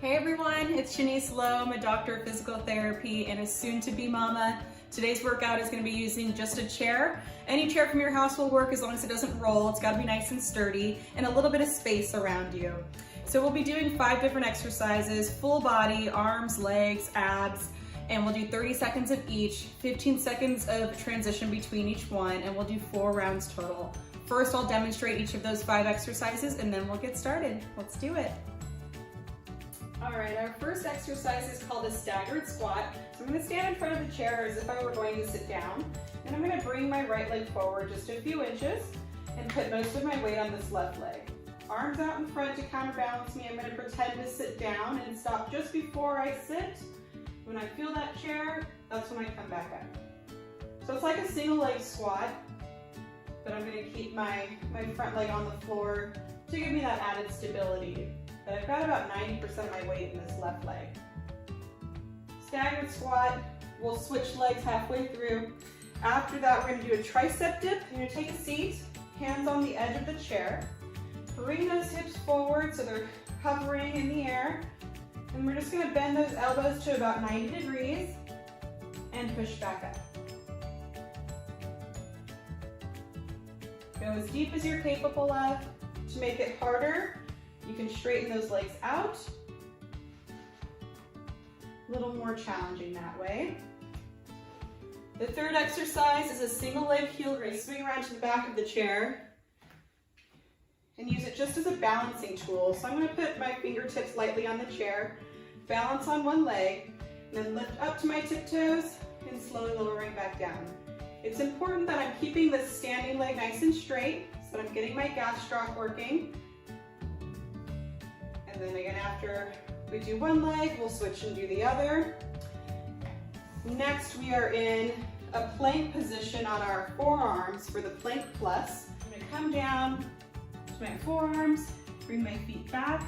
Hey everyone, it's Shanice Lowe. I'm a doctor of physical therapy and a soon-to-be mama. Today's workout is going to be using just a chair. Any chair from your house will work as long as it doesn't roll. It's got to be nice and sturdy and a little bit of space around you. So we'll be doing 5 different exercises, full body, arms, legs, abs, and we'll do 30 seconds of each, 15 seconds of transition between each one, and we'll do 4 rounds total. First, I'll demonstrate each of those 5 exercises and then we'll get started. Let's do it. All right, our first exercise is called a staggered squat. So I'm going to stand in front of the chair as if I were going to sit down. And I'm going to bring my right leg forward just a few inches and put most of my weight on this left leg. Arms out in front to counterbalance me. I'm going to pretend to sit down and stop just before I sit. When I feel that chair, that's when I come back up. So it's like a single leg squat, but I'm going to keep my front leg on the floor to give me that added stability. But I've got about 90% of my weight in this left leg. Staggered squat, we'll switch legs halfway through. After that, we're going to do a tricep dip. You're going to take a seat, hands on the edge of the chair. Bring those hips forward so they're hovering in the air. And we're just going to bend those elbows to about 90 degrees and push back up. Go as deep as you're capable of. To make it harder, you can straighten those legs out. A little more challenging that way. The third exercise is a single leg heel raise. Swing around to the back of the chair and use it just as a balancing tool. So I'm going to put my fingertips lightly on the chair, balance on one leg, and then lift up to my tiptoes and slowly lowering back down. It's important that I'm keeping this standing leg nice and straight so that I'm getting my gastroc working. And then again, after we do one leg, we'll switch and do the other. Next, we are in a plank position on our forearms for the plank plus. I'm going to come down to my forearms, bring my feet back,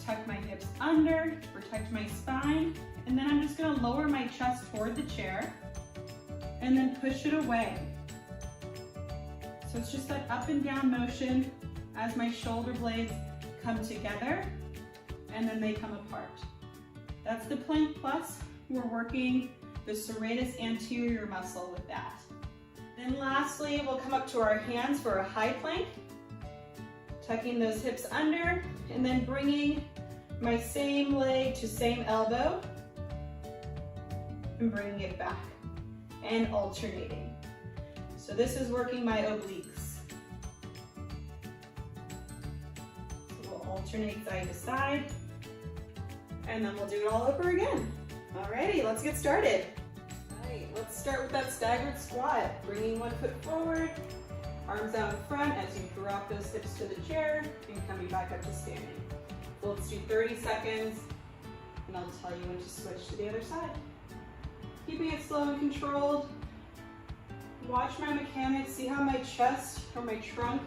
tuck my hips under, protect my spine, and then I'm just going to lower my chest toward the chair and then push it away. So it's just that up and down motion as my shoulder blades come together and then they come apart. That's the plank plus. We're working the serratus anterior muscle with that. Then lastly, we'll come up to our hands for a high plank, tucking those hips under and then bringing my same leg to same elbow and bringing it back and alternating. So this is working my obliques. Alternate side to side, and then we'll do it all over again. Alrighty, let's get started. Alright, let's start with that staggered squat. Bringing one foot forward, arms out in front as you drop those hips to the chair and coming back up to standing. So let's do 30 seconds, and I'll tell you when to switch to the other side. Keeping it slow and controlled. Watch my mechanics, see how my chest or my trunk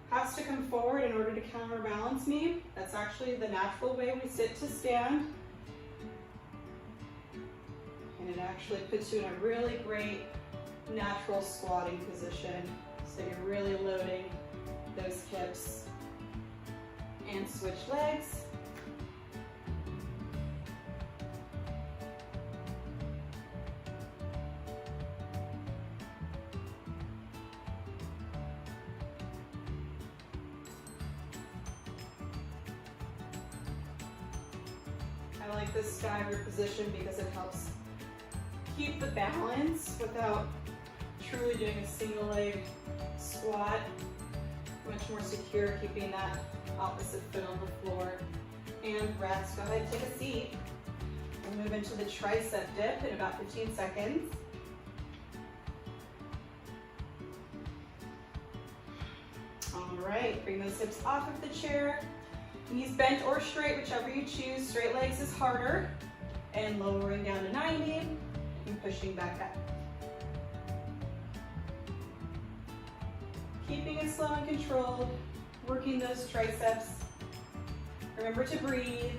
has to come forward in order to counterbalance me. That's actually the natural way we sit to stand. And it actually puts you in a really great natural squatting position. So you're really loading those hips. And switch legs. I like this staggered position because it helps keep the balance without truly doing a single leg squat. Much more secure, keeping that opposite foot on the floor. And rest. Go ahead and take a seat. We'll move into the tricep dip in about 15 seconds. All right, bring those hips off of the chair. Knees bent or straight, whichever you choose. Straight legs is harder. And lowering down to 90 and pushing back up. Keeping it slow and controlled, working those triceps. Remember to breathe.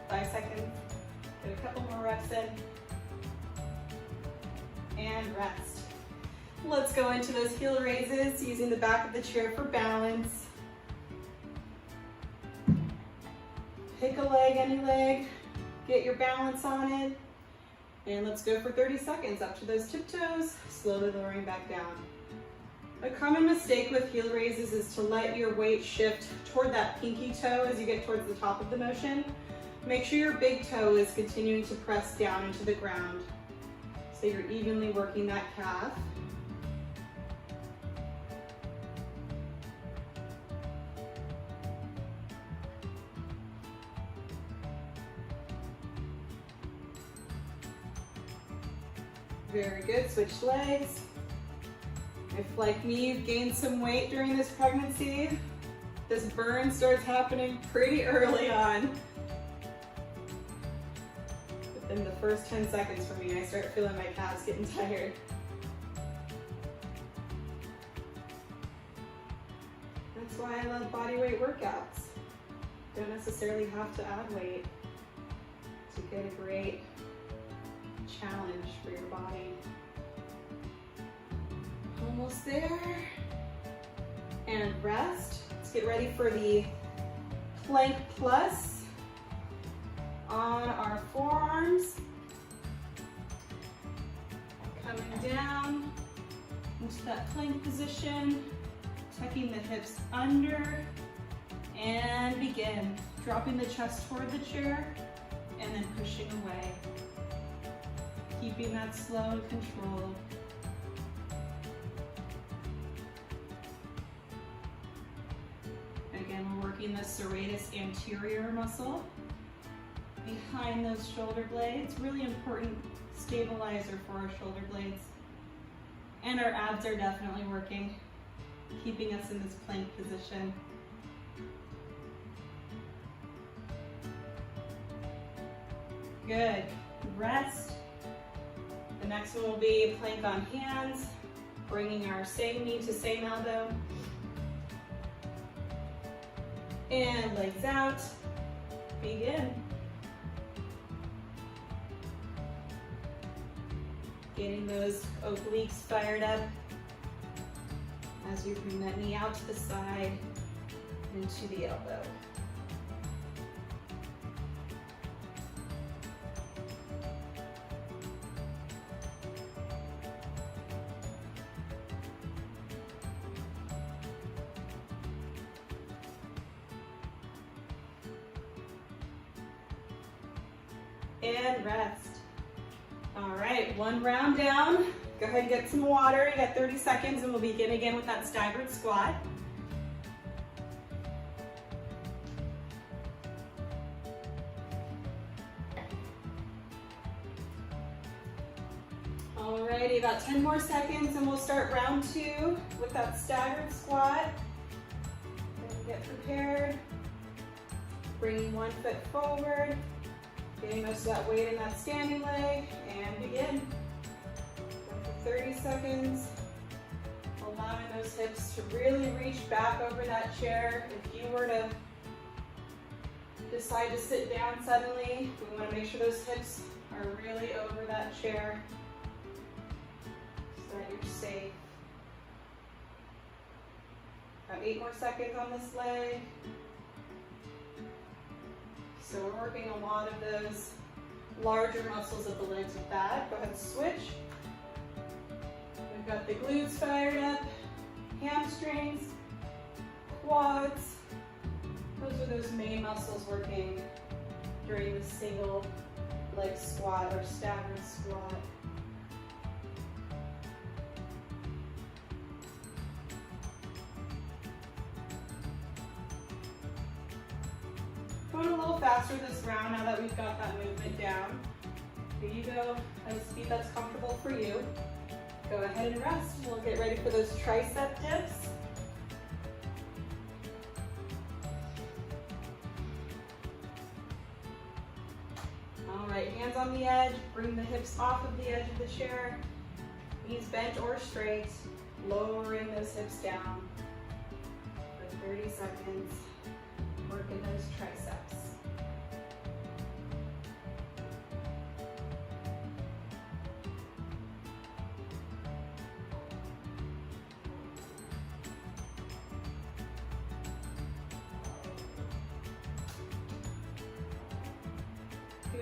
Five seconds. Get a couple more reps in. and rest. Let's go into those heel raises using the back of the chair for balance. Pick a leg, any leg, get your balance on it, and let's go for 30 seconds up to those tiptoes, slowly lowering back down. A common mistake with heel raises is to let your weight shift toward that pinky toe as you get towards the top of the motion. Make sure your big toe is continuing to press down into the ground so you're evenly working that calf. Very good, switch legs. If, like me, you've gained some weight during this pregnancy, this burn starts happening pretty early on. Within the first 10 seconds for me, I start feeling my calves getting tired. That's why I love body weight workouts. Don't necessarily have to add weight to get a great challenge for your body. Almost there. And rest. Let's get ready for the plank plus on our forearms. Coming down into that plank position, tucking the hips under, and begin. Dropping the chest toward the chair, and then pushing away. Keeping that slow and controlled. Again, we're working the serratus anterior muscle behind those shoulder blades. Really important stabilizer for our shoulder blades. And our abs are definitely working, keeping us in this plank position. Good. Rest. The next one will be plank on hands, bringing our same knee to same elbow. And legs out. Begin. Getting those obliques fired up as we bring that knee out to the side and to the elbow. And rest. All right, one round down. Go ahead and get some water. You got 30 seconds and we'll begin again with that staggered squat. Alrighty, about 10 more seconds and we'll start round two with that staggered squat. And get prepared. Bringing one foot forward. Getting most of that weight in that standing leg, and begin. Go for 30 seconds. Allowing those hips to really reach back over that chair. If you were to decide to sit down suddenly, we want to make sure those hips are really over that chair so that you're safe. About 8 more seconds on this leg. So we're working a lot of those larger muscles of the legs with that. Go ahead and switch. We've got the glutes fired up, hamstrings, quads. Those are those main muscles working during the single leg squat or staggered squat. Going a little faster this round now that we've got that movement down. Here you go, at a speed that's comfortable for you. Go ahead and rest. We'll get ready for those tricep dips. All right, hands on the edge. Bring the hips off of the edge of the chair. Knees bent or straight. Lowering those hips down for 30 seconds. Working those triceps.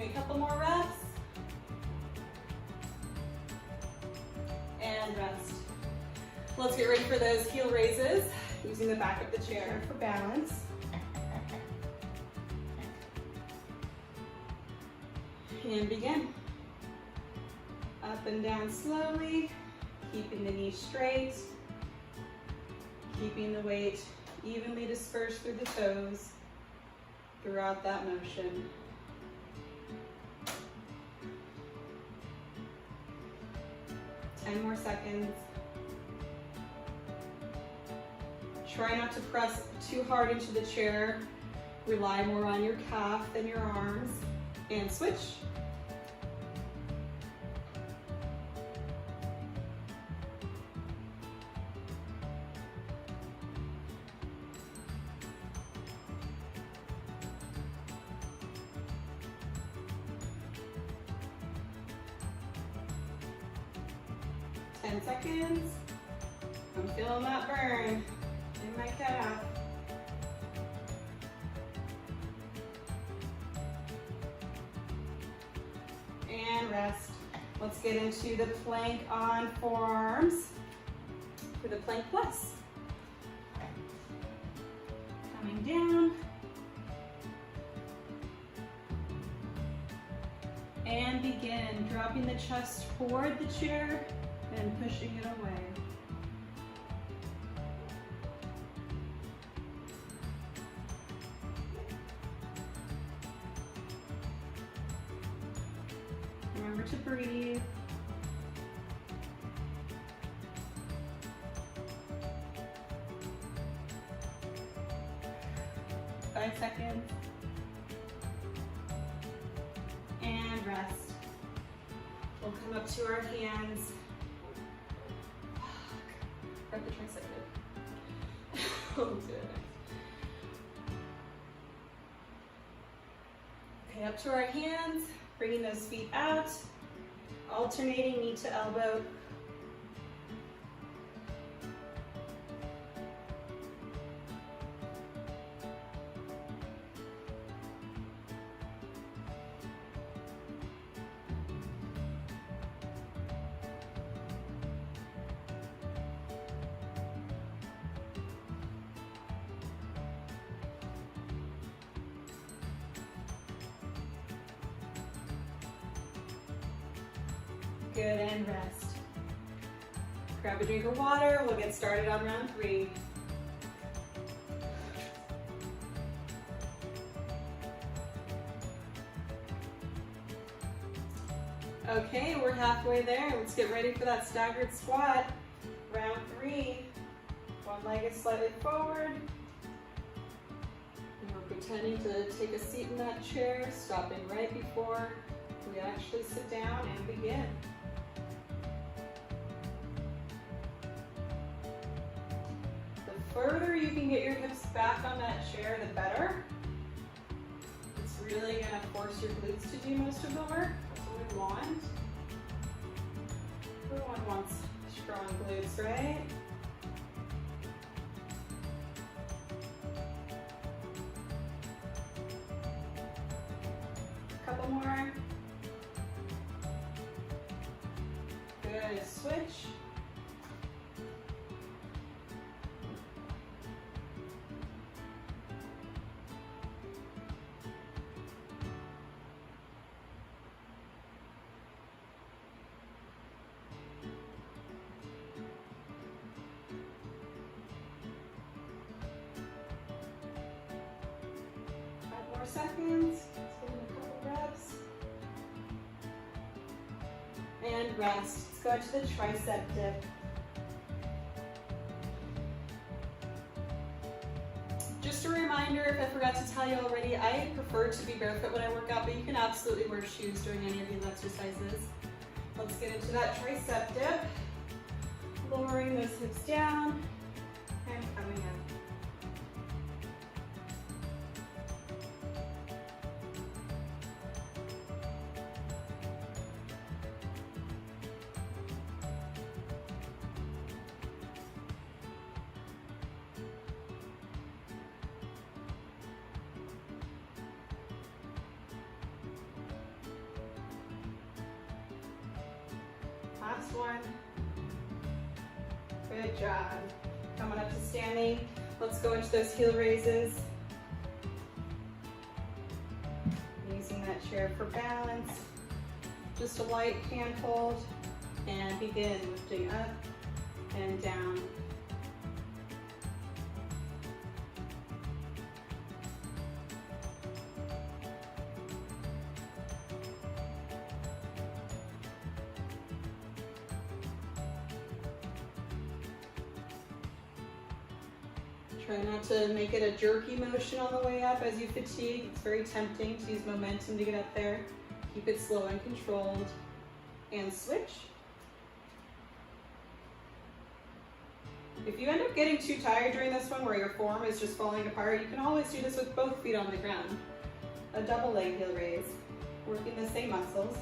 Doing a couple more reps. And rest. Let's get ready for those heel raises, using the back of the chair for balance. And begin. Up and down slowly, keeping the knees straight, keeping the weight evenly dispersed through the toes throughout that motion. More seconds. Try not to press too hard into the chair. Rely more on your calf than your arms. And switch. Seconds. I'm feeling that burn in my calf. And rest. Let's get into the plank on forearms for the plank plus. Coming down. And begin dropping the chest toward the chair and pushing it away. Remember to breathe. Five seconds. And rest. We'll come up to our hands. Grab the tricep. We'll do it next. Okay, up to our hands, bringing those feet out, alternating knee to elbow. Good, and rest. Grab a drink of water. We'll get started on round 3. Okay, we're halfway there. Let's get ready for that staggered squat. Round 3. One leg is slightly forward. And we're pretending to take a seat in that chair, stopping right before we actually sit down and begin. The further you can get your hips back on that chair, the better. It's really going to force your glutes to do most of the work. That's what we want. Everyone wants strong glutes, right? Couple more. Good, switch. Seconds, let's give it a couple reps. And rest. Let's go to the tricep dip. Just a reminder, if I forgot to tell you already, I prefer to be barefoot when I work out, but you can absolutely wear shoes during any of these exercises. Let's get into that tricep dip. Lowering those hips down and coming up. Last one. Good job. Coming up to standing. Let's go into those heel raises. Using that chair for balance. Just a light hand hold and begin lifting up and down. Try not to make it a jerky motion on the way up as you fatigue. It's very tempting to use momentum to get up there. Keep it slow and controlled. And switch. If you end up getting too tired during this one where your form is just falling apart, you can always do this with both feet on the ground. A double leg heel raise, working the same muscles.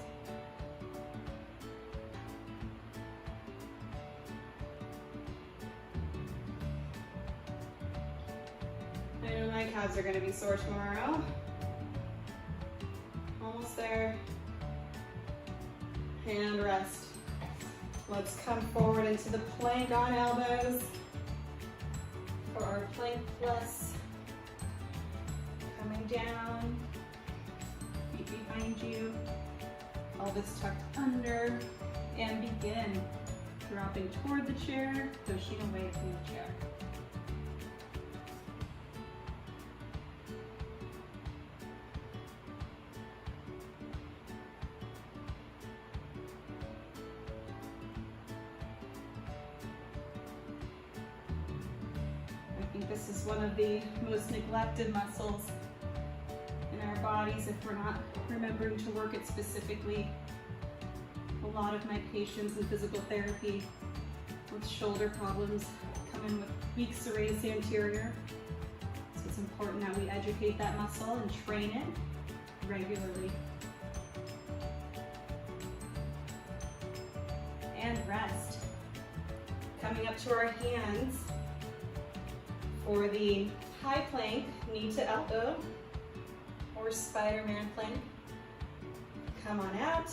I know my calves are going to be sore tomorrow. Almost there. And rest. Let's come forward into the plank on elbows for our plank plus. Coming down, feet behind you, pelvis tucked under, and begin dropping toward the chair, pushing away from the chair. This is one of the most neglected muscles in our bodies if we're not remembering to work it specifically. A lot of my patients in physical therapy with shoulder problems come in with weak serratus anterior. So it's important that we educate that muscle and train it regularly. And rest. Coming up to our hands. For the high plank, knee to elbow, or Spider-Man plank. Come on out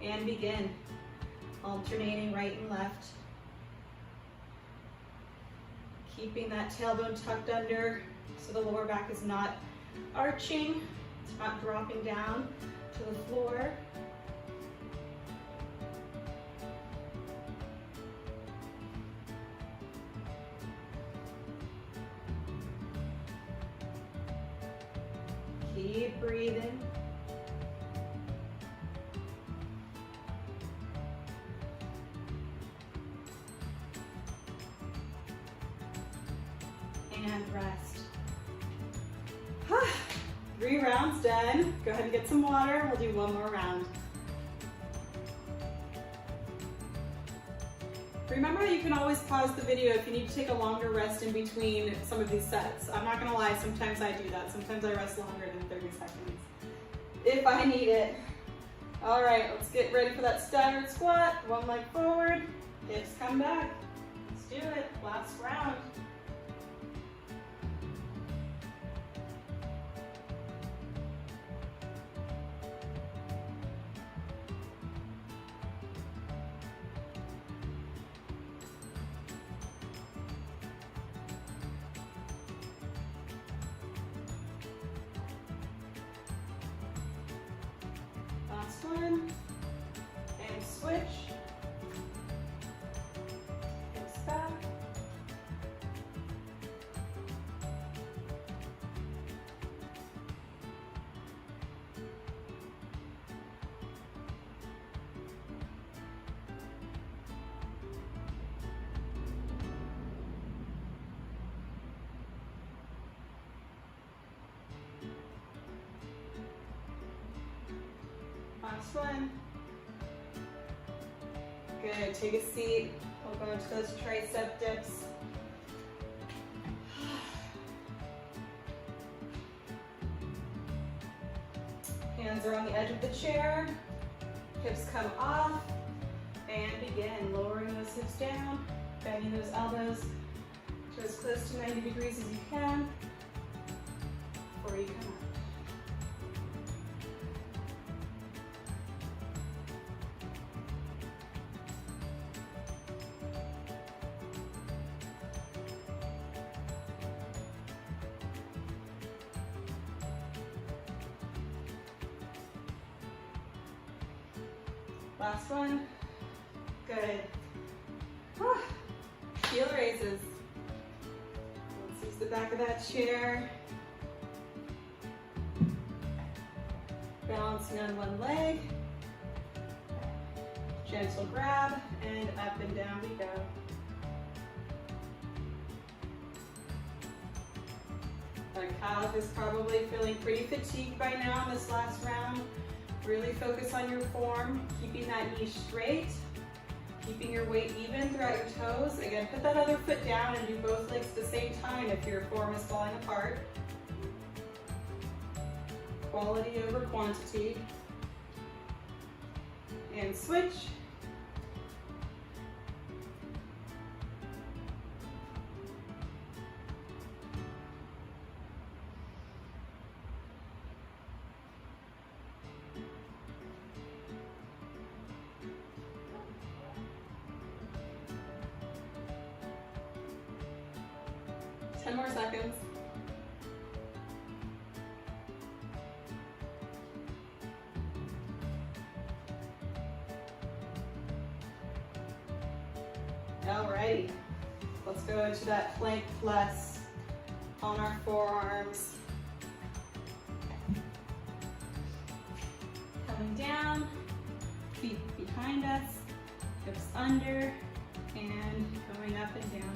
and begin. Alternating right and left. Keeping that tailbone tucked under so the lower back is not arching, it's not dropping down to the floor. Keep breathing. And rest. 3 rounds done. Go ahead and get some water. We'll do one more round. Remember, you can always pause the video if you need to take a longer rest in between some of these sets. I'm not gonna lie, sometimes I do that. Sometimes I rest longer than 30 seconds, if I need it. All right, let's get ready for that staggered squat. One leg forward, hips come back. Let's do it, last round. Last one, and switch, hips back, last one. Good, take a seat. We'll go into those tricep dips. Hands are on the edge of the chair. Hips come off. And begin lowering those hips down, bending those elbows to as close to 90 degrees as you can before you come up. Last one. Good. Heel raises. Let's use the back of that chair. Balancing on one leg. Gentle grab, and up and down we go. Our calf is probably feeling pretty fatigued by now in this last round. Really focus on your form, keeping that knee straight, keeping your weight even throughout your toes. Again, put that other foot down and do both legs at the same time if your form is falling apart. Quality over quantity. And switch. Ten more seconds. Alrighty, let's go into that plank plus on our forearms. Coming down, feet behind us, hips under, and going up and down.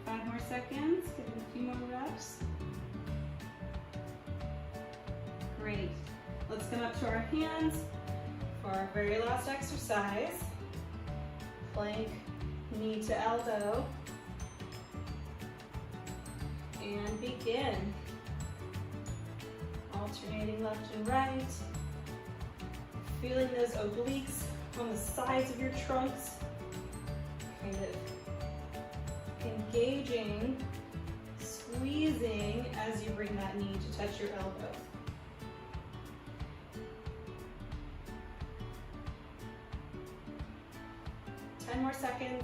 Five more seconds, give it a few more reps. Great. Let's come up to our hands for our very last exercise. Plank, knee to elbow. And begin. Alternating left and right. Feeling those obliques on the sides of your trunks. Kind of engaging, squeezing as you bring that knee to touch your elbow. Ten more seconds.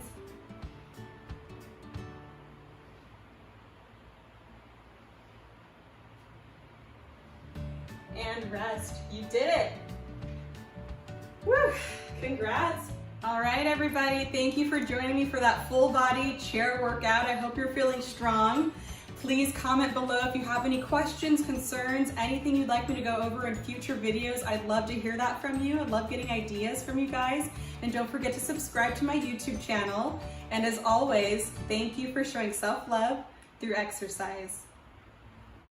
And rest. You did it. Woo! Congrats. All right, everybody, thank you for joining me for that full body chair workout. I hope you're feeling strong. Please comment below if you have any questions, concerns, anything you'd like me to go over in future videos. I'd love to hear that from you. I love getting ideas from you guys. And don't forget to subscribe to my YouTube channel. And as always, thank you for showing self-love through exercise.